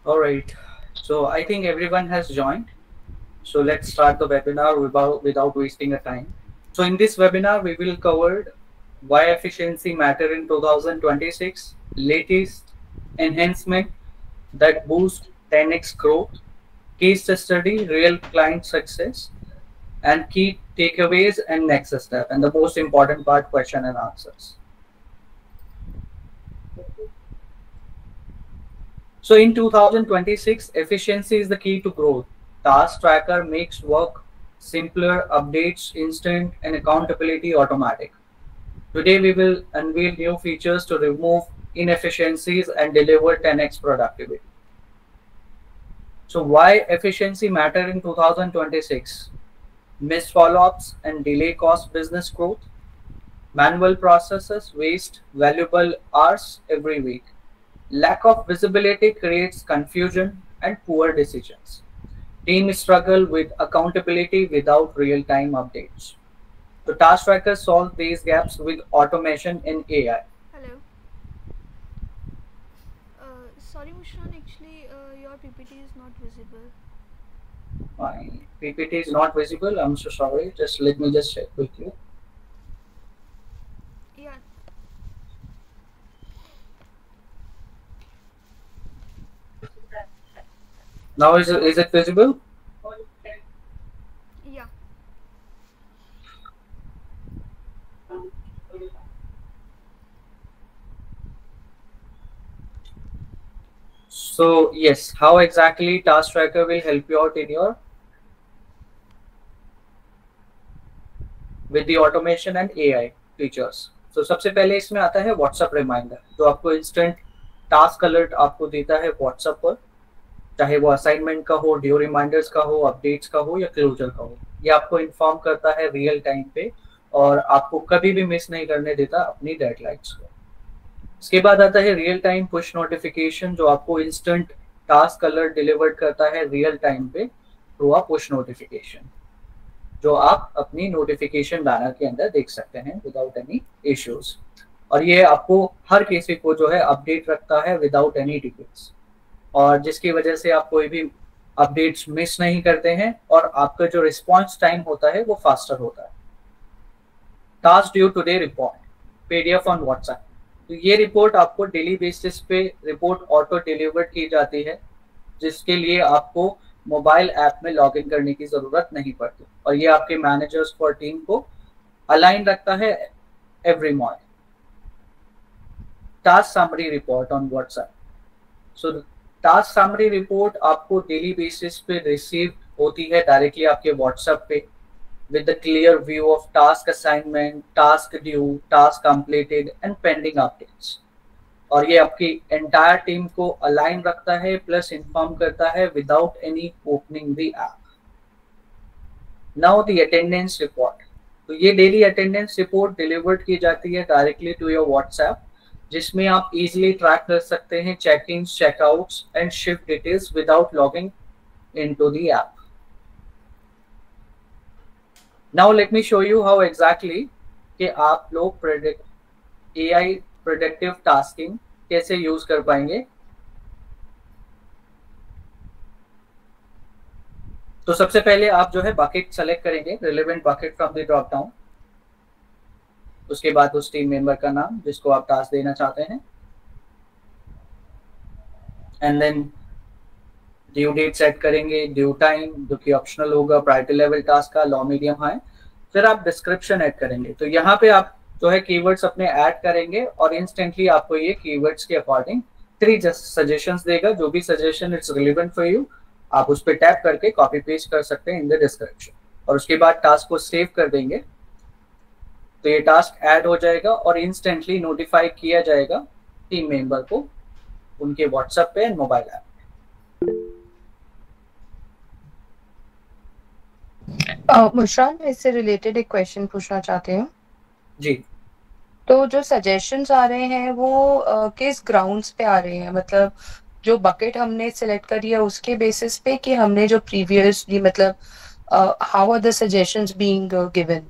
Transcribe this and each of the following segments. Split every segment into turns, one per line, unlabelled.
All right. So I think everyone has joined. So let's start the webinar without wasting a time. So in this webinar, we will cover why efficiency matter in 2026, latest enhancement that boost 10x growth, case study, real client success, and key takeaways and next step. And the most important part, question and answers. So in 2026, efficiency is the key to growth. Task Tracker makes work simpler, updates instant, and accountability automatic. Today we will unveil new features to remove inefficiencies and deliver 10x productivity. So why efficiency matter in 2026? Missed follow-ups and delay cost business growth. Manual processes waste valuable hours every week. Lack of visibility creates confusion and poor decisions. Teams struggle with accountability without real-time updates. So Task Tracker solves these gaps with automation and AI.
Hello. Sorry, Mushran, actually, your PPT is not visible.
My PPT is not visible. I'm so sorry. Just let me just check with you.
Yeah.
Now is it visible?
Yeah.
So yes, how exactly Task Tracker will help you out in your with the automation and AI features. So सबसे पहले इसमें आता है WhatsApp reminder जो आपको instant task alert आपको देता है WhatsApp पर, चाहे वो असाइनमेंट का हो, ड्यू रिमाइंडर्स का हो, अपडेट्स का हो या क्लोजर का हो। ये आपको इन्फॉर्म करता है रियल टाइम पे और आपको कभी भी मिस नहीं करने देता अपनी डेडलाइंस को। इसके बाद आता है रियल टाइम पुश नोटिफिकेशन जो आपको इंस्टेंट टास्क अलर्ट डिलीवर्ड करता है रियल टाइम पे थ्रू अ पुश नोटिफिकेशन, जो आप अपनी नोटिफिकेशन बैनर के अंदर देख सकते हैं विदाउट एनी इश्यूज। और ये आपको हर किसी को जो है अपडेट रखता है विदाउट एनी डिटेल्स, और जिसकी वजह से आप कोई भी अपडेट्स मिस नहीं करते हैं और आपका जो रिस्पॉन्स टाइम होता है वो फास्टर होता है। Task due today report PDF on WhatsApp, तो ये रिपोर्ट आपको डेली बेसिस पे रिपोर्ट ऑटो डिलीवर्ड की जाती है, जिसके लिए आपको मोबाइल ऐप में लॉगिन करने की जरूरत नहीं पड़ती, और ये आपके मैनेजर्स और टीम को अलाइन रखता है every morning. Task summary report on WhatsApp, so task summary report आपको डेली बेसिस पे रिसीव होती है डायरेक्टली आपके व्हाट्सएप पे with the clear view of task assignment, task due, task completed and pending updates. और ये आपकी एंटायर टीम को अलाइन रखता है प्लस इन्फॉर्म करता है without any opening the app. Now the attendance report, तो ये डेली अटेंडेंस रिपोर्ट डिलीवर्ड की जाती है डायरेक्टली टू योर व्हाट्सएप, जिसमें आप इजीली ट्रैक कर सकते हैं check in, checkouts and shift details without logging into the app. Now let me show you how exactly कि आप लोग AI प्रेडिक्टिव टास्किंग कैसे यूज कर पाएंगे। तो सबसे पहले आप जो है बकेट सेलेक्ट करेंगे, relevant bucket from the drop down. उसके बाद उस टीम मेंबर का नाम जिसको आप टास्क देना चाहते हैं, and then due date set करेंगे, ड्यू टाइम जो कि ऑप्शनल होगा, प्रायोरिटी लेवल टास्क का, लो मीडियम हाई। फिर आप डिस्क्रिप्शन ऐड करेंगे, तो यहाँ पे आप जो है कीवर्ड्स अपने ऐड करेंगे और इंस्टेंटली आपको ये कीवर्ड्स के अकॉर्डिंग 3 सजेशंस देगा। जो भी suggestion it's relevant for you आप उस पर टैप करके कॉपी पेस्ट कर सकते हैं इन द डिस्क्रिप्शन, और उसके बाद टास्क को सेव कर देंगे तो ये टास्क ऐड हो जाएगा और इंस्टेंटली नोटिफाई किया जाएगा टीम मेंबर को उनके व्हाट्सएप पे एंड मोबाइल ऐप।
मुशरान, मैं इससे रिलेटेड एक क्वेश्चन पूछना चाहती हूँ
जी।
तो जो सजेशंस आ रहे हैं वो किस ग्राउंड्स पे आ रहे हैं? मतलब जो बकेट हमने सिलेक्ट करी है उसके बेसिस पे कि हमने जो प्रीवियसली मतलब how are the suggestions being given?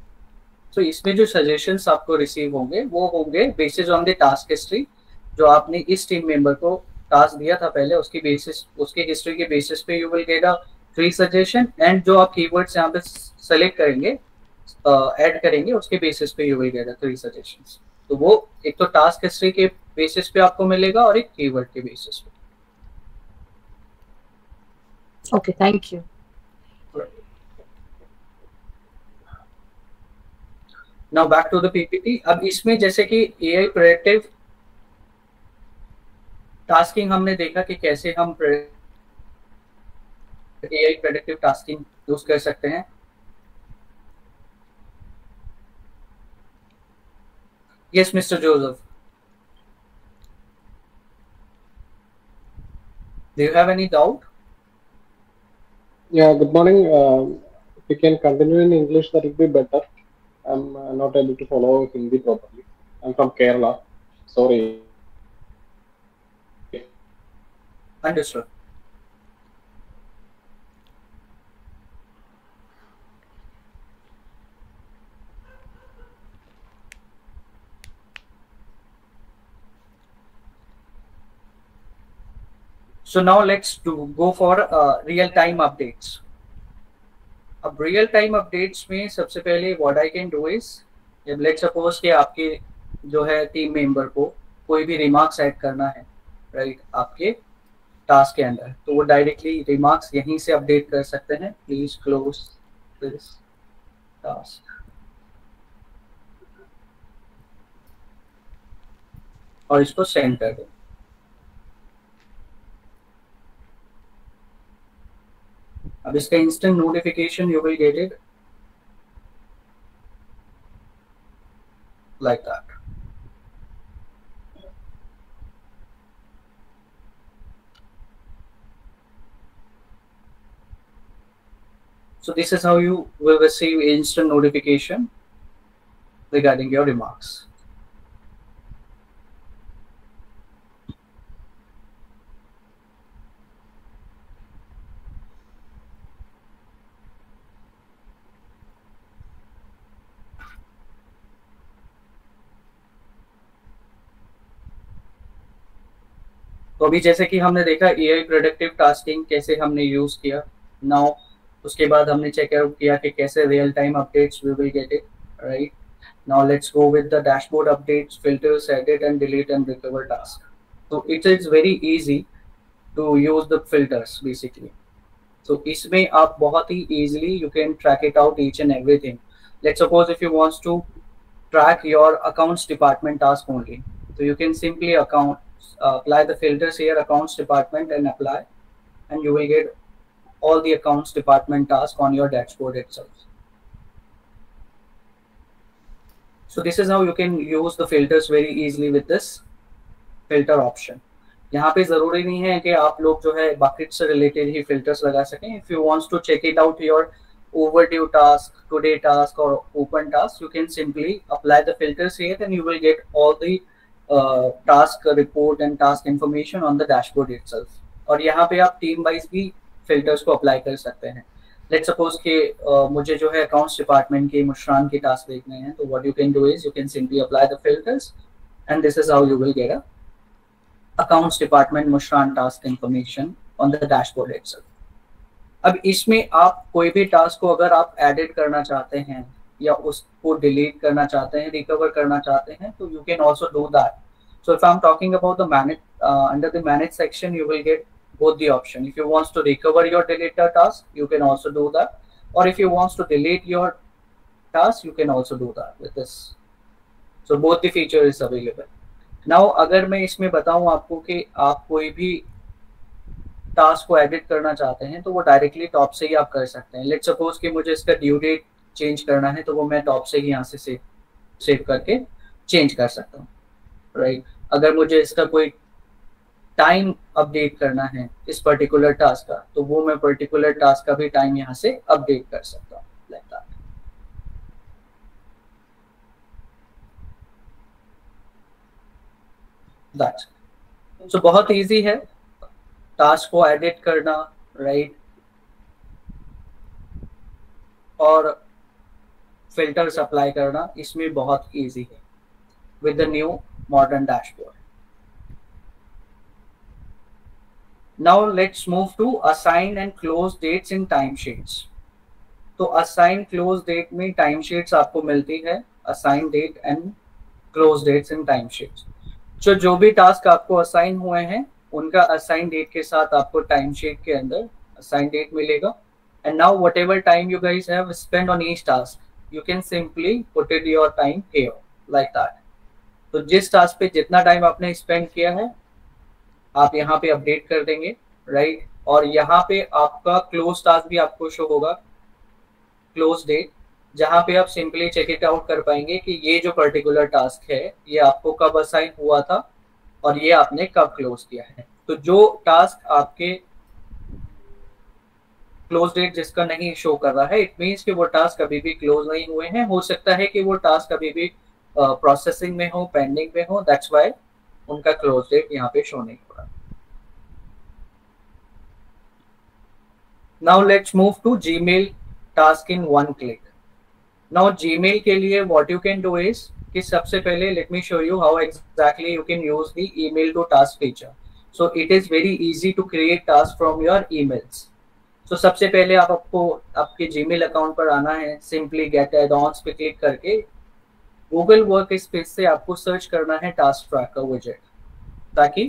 तो इसमें जो सजेशंस आपको रिसीव होंगे वो होंगे basis on the task history जो आपने इस टीम मेंबर को टास्क दिया था पहले उसकी बेसिस, उसकी हिस्ट्री के बेसिस पे you will get a 3 suggestion, and जो आप कीवर्ड्स यहाँ पे सेलेक्ट करेंगे, ऐड करेंगे, उसके बेसिस पे you will get a 3 suggestions. तो वो एक तो टास्क हिस्ट्री के बेसिस पे आपको मिलेगा और एक कीवर्ड के बेसिस पे।
Okay, thank you.
Now back to the PPT. अब इसमें जैसे कि एआई प्रेडिक्टिव टास्किंग हमने देखा कि कैसे हम एआई प्रेडिक्टिव टास्किंग यूज कर सकते हैं। Yes mister Joseph, do you have any doubt?
Yeah, good morning. If you can continue in English, that would be better. I'm not able to follow Hindi properly. I'm from Kerala. Sorry.
Understood. So now let's go for real-time updates. अब real time updates में सबसे पहले what I can do is, जब let's suppose कि आपके जो है team member को कोई भी रिमार्क्स ऐड करना है, राइट, आपके टास्क के अंदर, तो वो डायरेक्टली रिमार्क्स यहीं से अपडेट कर सकते हैं। प्लीज क्लोज दिस टास्क और इसको सेंड कर दें। अब इसका instant notification you will get it like that. So this is how you will receive instant notification regarding your remarks. तो अभी जैसे कि हमने देखा एआई प्रोडक्टिव टास्किंग कैसे हमने यूज किया। नाउ उसके बाद हमने चेकआउट किया कि कैसे real time updates we will get it, right. Now let's go with the dashboard updates, filters, edit and delete and recover task. तो it is very easy to use the filters basically. तो इसमें आप बहुत ही easily you can track it out each and everything. Let's suppose if you wants to track your accounts department task only, so you can simply apply the filters here, accounts department, and apply, and you will get all the accounts department task on your dashboard itself. So this is how you can use the filters very easily with this filter option. यहाँ पे जरूरी नहीं है कि आप लोग जो है बकेट से रिलेटेड ही फिल्टर्स लगा सकें। If you wants to check it out your overdue task, today task, or open task, you can simply apply the filters here, and you will get all the task report and task information on the dashboard itself. और यहाँ पे आप team wise भी filters को apply कर सकते हैं। Let's suppose कि मुझे जो है अकाउंट्स डिपार्टमेंट के मुशरान के टास्क देखने हैं, तो what you can do is you can simply apply the filters, and this is how you will get a accounts department Mushran task information on the dashboard itself. अब इसमें आप कोई भी टास्क को अगर आप एडिट करना चाहते हैं या उसको डिलीट करना चाहते हैं, रिकवर करना चाहते हैं, तो you can also do that. So if I am talking about the manage, under the manage section you will get both the option. If you want to recover your deleted task, you can also do that, or if you want to delete your task, you can also do that with this. So both the feature is available. Now अगर मैं इसमें बताऊं आपको कि आप कोई भी task को एडिट करना चाहते हैं, तो वो डायरेक्टली टॉप से ही आप कर सकते हैं। लेट्स सपोज कि मुझे इसका ड्यू डेट चेंज करना है, तो वो मैं टॉप से ही यहाँ से सेव करके चेंज कर सकता हूँ, राइट। अगर मुझे इसका कोई टाइम अपडेट करना है इस पर्टिकुलर टास्क का, तो वो मैं पर्टिकुलर टास्क का भी टाइम यहाँ से अपडेट कर सकता हूँ, लाइक दैट। सो बहुत इजी है टास्क को एडिट करना, राइट, और फिल्टर्स अप्लाई करना, इसमें बहुत इजी है with the new modern dashboard. Now let's move to assign and close dates in timesheets. तो assign close date में timesheets आपको मिलती है, assign date and close dates in timesheets. जो भी टास्क आपको असाइन हुए हैं उनका असाइन डेट के साथ आपको timesheet के अंदर असाइन डेट मिलेगा. And now whatever time you guys have spent on each task, you can simply put it your time here like that. तो जिस टास्क पे जितना टाइम आपने स्पेंड किया है आप यहाँ पे अपडेट कर देंगे, राइट. और यहाँ पे आपका क्लोज टास्क भी आपको शो होगा, क्लोज डेट, जहाँ पे आप सिंपली चेक इट आउट कर पाएंगे कि ये जो पर्टिकुलर टास्क है ये आपको कब असाइन हुआ था और ये आपने कब क्लोज किया है. तो जो टास्क आपके क्लोज डेट जिसका नहीं शो कर रहा है, इट मीन्स कि वो टास्क अभी भी क्लोज नहीं हुए हैं. हो सकता है कि वो टास्क अभी भी प्रोसेसिंग में हो, पेंडिंग में हो, दैट्स व्हाई उनका क्लोज डेट यहाँ पे शो नहीं हो रहा. Now let's move to Gmail task in one click. Now Gmail के लिए what you can do is कि सबसे पहले let me show you how exactly you can use the email to task feature. So it is very easy to create task from your emails. तो सबसे पहले आपको आपके जीमेल अकाउंट पर आना है, सिंपली गेट एड ऑन्स पे click करके गूगल वर्क स्पेस से आपको सर्च करना है टास्क ट्रैकर विजेट. ताकि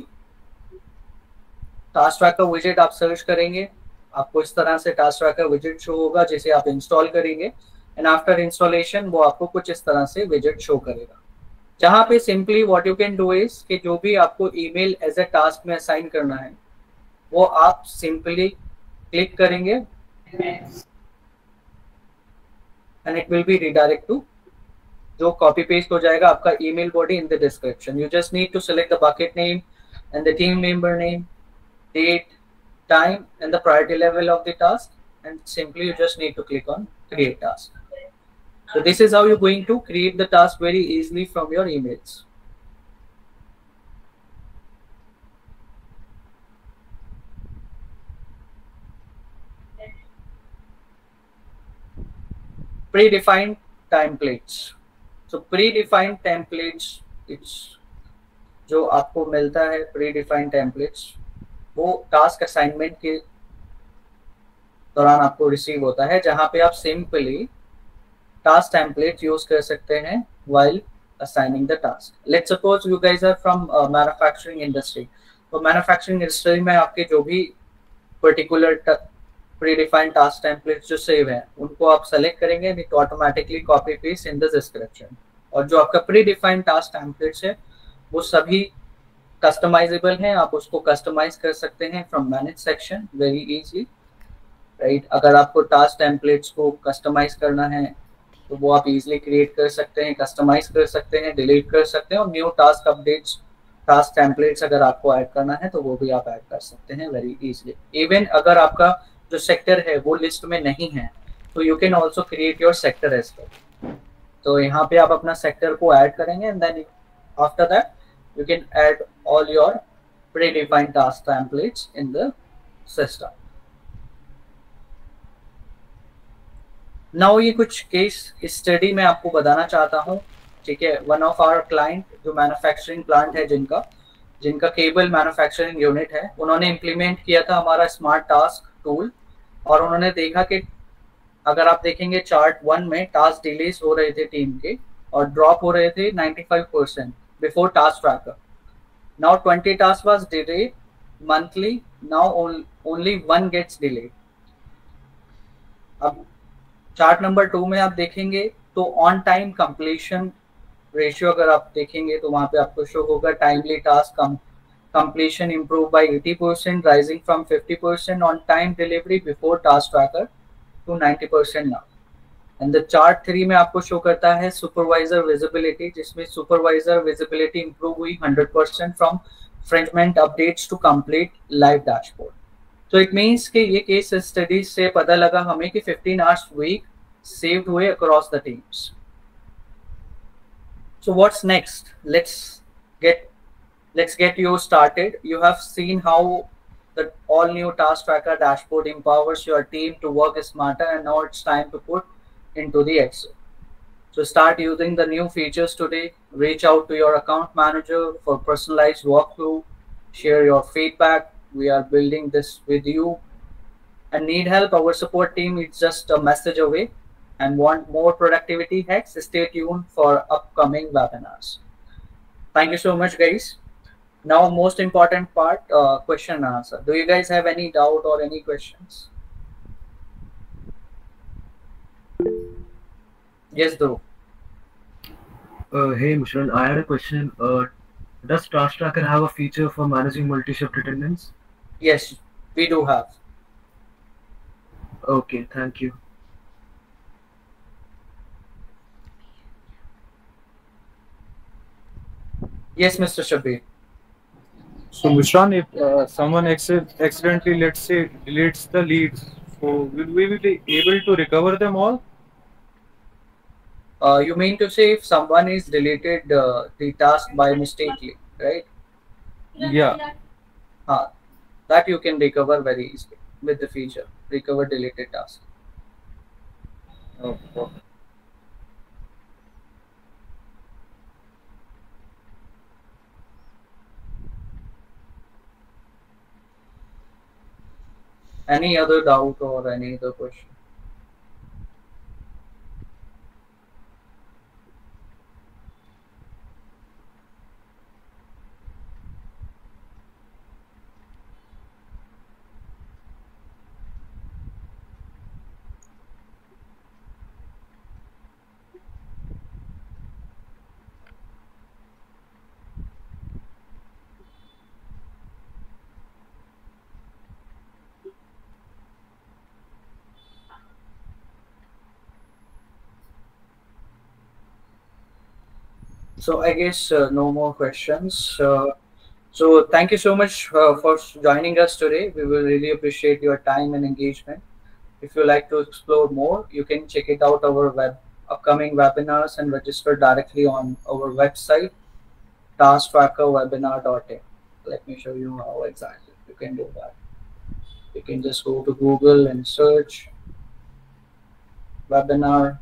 टास्क ट्रैकर विजेट आप सर्च करेंगे, आपको इस तरह से टास्क ट्रैकर विजेट शो होगा जिसे आप इंस्टॉल करेंगे. एंड आफ्टर इंस्टॉलेशन वो आपको कुछ इस तरह से विजेट शो करेगा, जहाँ पे simply what you can do is कि जो भी आपको ईमेल एज ए टास्क में असाइन करना है वो आप सिंपली क्लिक करेंगे and it will be redirect to, जो कॉपी पेस्ट हो जाएगा आपका email body in the description. You just need to select the bucket name and the team member name, date, time and the priority level of the task, and simply you just need to click on create task. So this is how you're going to create the task very easily from your emails. Predefined templates. So predefined templates, it's जो आपको मिलता है predefined templates वो task assignment के दौरान आपको receive होता है, जहां पे आप सिंपली टास्क टेम्पलेट यूज कर सकते हैं while assigning the task. Let's suppose you guys are from manufacturing industry. तो मैन्युफैक्चरिंग इंडस्ट्री में आपके जो भी पर्टिकुलर प्रीडिफाइंड टास्क टेम्पलेट्स जो सेव हैं उनको आप सेलेक्ट करेंगे and it automatically copy paste in the description. और जो आपका प्रीडिफाइंड टास्क टेम्पलेट्स है वो सभी कस्टमाइजेबल है, आप उसको कस्टमाइज कर सकते हैं from manage section very easily, right. अगर आपको टास्क टेम्पलेट्स को कस्टमाइज करना है तो वो आप इजीली क्रिएट कर सकते हैं, कस्टमाइज कर सकते हैं, डिलीट कर सकते हैं. और new task updates, task templates अगर आपको ऐड करना है तो वो भी आप ऐड कर सकते हैं वेरी इजीली. इवन अगर आपका जो सेक्टर है वो लिस्ट में नहीं है तो you can also create your sector as well. तो यहाँ पे आप अपना सेक्टर को ऐड करेंगे and then after that you can add all your predefined task templates in the system. Now ये कुछ केस स्टडी में आपको बताना चाहता हूँ, ठीक है. वन ऑफ आवर क्लाइंट जो मैन्युफैक्चरिंग प्लांट है, जिनका केबल मैन्युफैक्चरिंग यूनिट है, उन्होंने इम्प्लीमेंट किया था हमारा स्मार्ट टास्क टूल. और उन्होंने देखा कि अगर आप देखेंगे चार्ट 1 में टास्क डिलेस हो रहे थे टीम के और ड्रॉप हो रहे थे 95% before task tracker. Now 20 tasks was delayed monthly. Now only one gets delayed. अब चार्ट नंबर 2 में आप देखेंगे तो ऑन टाइम कंप्लीशन रेशियो अगर आप देखेंगे तो वहां पे आपको शो होगा timely task completion improved by 80%, rising from 50% on time delivery before task tracker to 90% now. And the chart 3 में आपको शो करता है सुपरवाइजर विजिबिलिटी, जिसमें सुपरवाइजर विजिबिलिटी इंप्रूव हुई 100% from fragment updates to complete live dashboard. तो it means कि ये case study से पता लगा हमें कि 15 आवर्स वीक सेव्ड हुए across the teams. So what's next? let's get you started. You have seen how the all new task tracker dashboard empowers your team to work smarter, and now it's time to put into the Excel. So start using the new features today. Reach out to your account manager for personalized workflow. Share your feedback We are building this with you and need help. Our support team is just a message away. And want more productivity hacks? Stay tuned for upcoming webinars. Thank you so much, guys. Now, most important part, question and answer. Do you guys have any doubt or any questions? Yes, Dhruv.
Hey, Mushran, I had a question. Does Task Tracker have a feature for managing multi-shift attendance?
Yes, we do have.
Okay, thank you.
Yes, Mr. Shabir.
So, Mushran, if someone accidentally, let's say, deletes the leads, so will we be able to recover them all?
You mean to say if someone is deleted the task by mistakenly, right?
Yeah.
That you can recover very easily with the feature, recover deleted task.
Okay.
Any other doubt or any other question? So I guess no more questions. So thank you so much for joining us today. We will really appreciate your time and engagement. If you like to explore more, you can check it out our upcoming webinars and register directly on our website, tasktrackerwebinar.in. Let me show you how exactly you can do that. You can just go to Google and search webinar.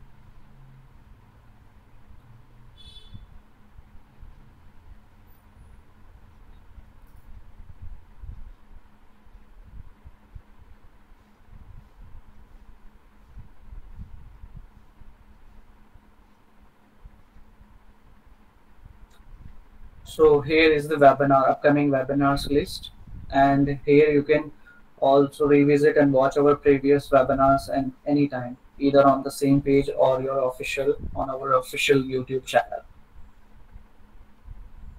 So here is the upcoming webinars list, and here you can also revisit and watch our previous webinars and anytime, either on the same page or on our official YouTube channel.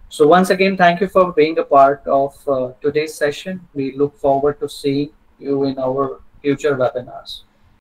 So once again, thank you for being a part of today's session. We look forward to seeing you in our future webinars.